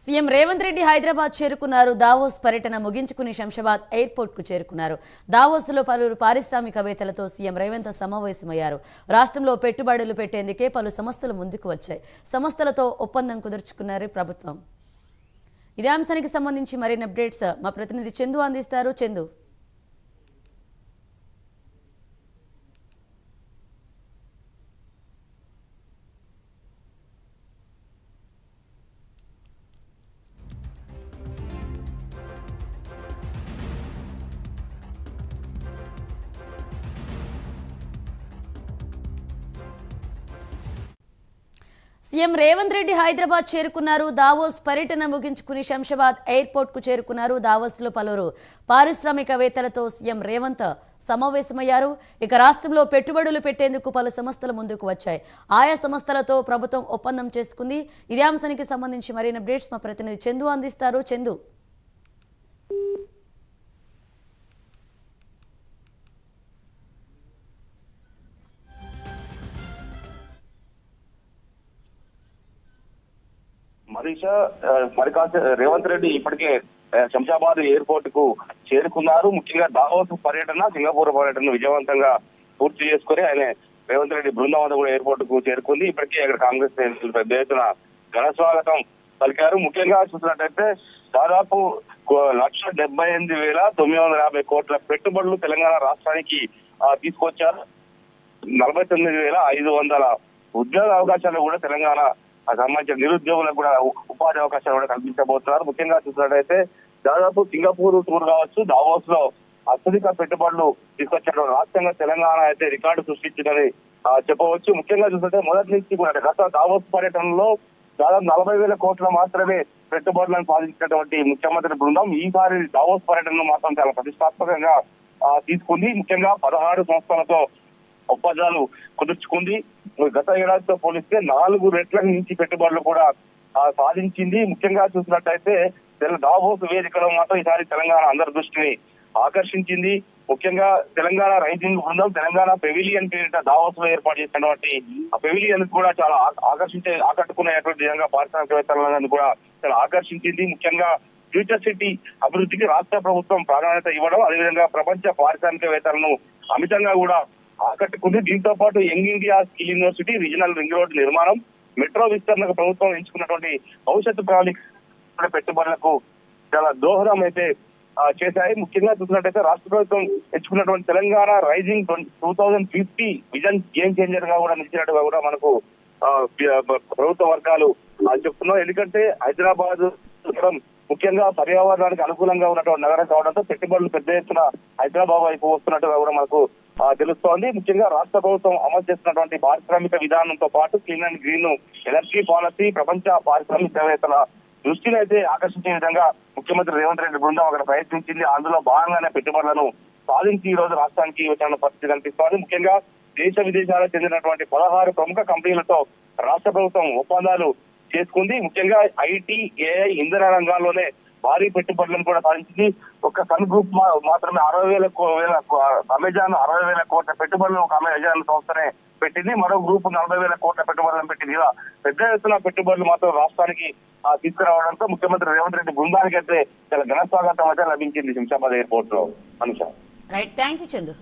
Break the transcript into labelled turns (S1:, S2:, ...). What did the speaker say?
S1: CM Revanth Reddy Hyderabad చేరుకున్నారు. Davos పర్యటన ముగించుకుని శంషాబాద్ ఎయిర్పోర్ట్ కు చేరుకున్నారు. దావోస్లో పలువురు పారిశ్రామికవేత్తలతో సీఎం రేవంత్ సమావేశమయ్యారు. రాష్ట్రంలో పెట్టుబడులు పెట్టేందుకే పలు సంస్థలు ముందుకు వచ్చాయి. సంస్థలతో ఒప్పందం కుదుర్చుకున్నారు ప్రభుత్వం. ఇదే అంశానికి సంబంధించి మరిన్ని అప్డేట్స్ మా ప్రతినిధి చందు అందిస్తారు. చందు, సీఎం రేవంత్ రెడ్డి హైదరాబాద్ చేరుకున్నారు. దావోస్ పర్యటన ముగించుకుని శంషాబాద్ ఎయిర్పోర్ట్ కు చేరుకున్నారు. దావోస్లో పలువురు పారిశ్రామికవేత్తలతో సీఎం రేవంత్ సమావేశమయ్యారు. ఇక రాష్ట్రంలో పెట్టుబడులు పెట్టేందుకు పలు సంస్థలు ముందుకు వచ్చాయి. ఆయా సంస్థలతో ప్రభుత్వం ఒప్పందం చేసుకుంది. ఇదే అంశానికి సంబంధించి మరిన్ని అప్డేట్స్ మా ప్రతినిధి చందు అందిస్తారు. చందు,
S2: మనీషా మరి రేవంత్ రెడ్డి ఇప్పటికే శంషాబాద్ ఎయిర్పోర్ట్ కు చేరుకున్నారు. ముఖ్యంగా దావోస్ పర్యటన, సింగపూర్ పర్యటన విజయవంతంగా పూర్తి చేసుకుని ఆయన రేవంత్ రెడ్డి బృందం కూడా ఎయిర్పోర్ట్ కు చేరుకుంది. ఇప్పటికే అక్కడ కాంగ్రెస్ నేతలు పెద్ద ఎత్తున ఘన స్వాగతం పలికారు. ముఖ్యంగా చూసినట్టయితే దాదాపు 1,78,950 కోట్ల పెట్టుబడులు తెలంగాణ రాష్ట్రానికి తీసుకొచ్చారు. 49,500 ఉద్యోగ అవకాశాలు కూడా తెలంగాణ సంబంధించిన నిరుద్యోగులకు కూడా ఉపాధి అవకాశాలు కూడా కల్పించబోతున్నారు. ముఖ్యంగా చూసినట్టయితే దాదాపు సింగపూర్ టూర్ కావచ్చు, దావోస్ లో అత్యధిక పెట్టుబడులు తీసుకొచ్చిన రాష్ట్రంగా తెలంగాణ అయితే రికార్డు సృష్టించిందని చెప్పవచ్చు. ముఖ్యంగా చూస్తుంటే మొదటి నుంచి కూడా గత దావోస్ పర్యటనలో దాదాపు 40,000 కోట్లు మాత్రమే పెట్టుబడులను సాధించినటువంటి ముఖ్యమంత్రి బృందం ఈసారి దావోస్ పర్యటనను మాత్రం చాలా ప్రతిష్టాత్మకంగా తీసుకుంది. ముఖ్యంగా 16 సంస్థలతో ఒప్పందాలు కుదుర్చుకుంది. గత ఏడాదితో పోలిస్తే 4 రెట్ల నుంచి పెట్టుబడులు కూడా సాధించింది. ముఖ్యంగా చూసినట్టయితే దావోస్ వేదికలో మాత్రం ఈసారి తెలంగాణ అందరి దృష్టిని ఆకర్షించింది. ముఖ్యంగా తెలంగాణ రైజింగ్ బృందం తెలంగాణ పెవిలియన్ పేరిట దావోస్ లో ఏర్పాటు చేసినటువంటి ఆ పెవిలియన్ కూడా చాలా ఆకట్టుకునేటువంటి విధంగా పారిశ్రామికవేత్తలను కూడా చాలా ఆకర్షించింది. ముఖ్యంగా ఫ్యూచర్ సిటీ అభివృద్ధికి రాష్ట్ర ప్రభుత్వం ప్రాధాన్యత ఇవ్వడం, అదేవిధంగా ప్రపంచ పారిశ్రామికవేత్తలను అమితంగా కూడా ఆకట్టుకుంది. దీంతో పాటు young India skill university, regional ring road నిర్మాణం, మెట్రో విస్తరణకు ప్రభుత్వం ఎంచుకున్నటువంటి భవిష్యత్తు ప్రణాళిక పెట్టుబడులకు చాలా దోహదం అయితే చేశాయి. ముఖ్యంగా చూసినట్టయితే రాష్ట్ర ప్రభుత్వం ఎంచుకున్నటువంటి Telangana rising 2050 vision game changer గా కూడా నిలిచినట్టుగా కూడా మనకు ప్రభుత్వ వర్గాలు చెప్తున్నాయి. ఎందుకంటే హైదరాబాద్ ముఖ్యంగా పర్యావరణానికి అనుకూలంగా ఉన్నటువంటి నగరం కావడంతో పెట్టుబడులు పెద్ద ఎత్తున హైదరాబాద్ వైపు వస్తున్నట్టుగా కూడా మనకు తెలుస్తోంది. ముఖ్యంగా రాష్ట్ర ప్రభుత్వం అమలు చేస్తున్నటువంటి పారిశ్రామిక విధానంతో పాటు clean and green energy policy ప్రపంచ పారిశ్రామికవేత్తల దృష్టిని అయితే ఆకర్షించే విధంగా ముఖ్యమంత్రి రేవంత్ రెడ్డి బృందం అక్కడ ప్రయత్నించింది. అందులో భాగంగానే పెట్టుబడులను సాధించి ఈ రోజు రాష్ట్రానికి వచ్చిన పరిస్థితి కనిపిస్తోంది. ముఖ్యంగా దేశ విదేశాలకు చెందినటువంటి 16 ప్రముఖ కంపెనీలతో రాష్ట్ర ప్రభుత్వం ఒప్పందాలు చేసుకుంది. ముఖ్యంగా ఐటీ, ఏఐ, ఇంధన రంగాల్లోనే భారీ పెట్టుబడులను కూడా సాధించింది. ఒక సన్ గ్రూప్ మాత్రమే 60,000 అమెజాన్ 60,000 కోట్ల పెట్టుబడులు ఒక అమెజాన్ సంస్థనే పెట్టింది. మరో గ్రూప్ 40,000 కోట్ల పెట్టుబడులను పెట్టింది. ఇలా పెద్ద ఎత్తున పెట్టుబడులు మాత్రం రాష్ట్రానికి తీసుకురావడంతో ముఖ్యమంత్రి రేవంత్ రెడ్డి బృందానికి అయితే చాలా ఘన స్వాగతం అయితే లభించింది శంషాబాద్ ఎయిర్పోర్ట్ లో. Anusha,
S1: right, thank you Chandu.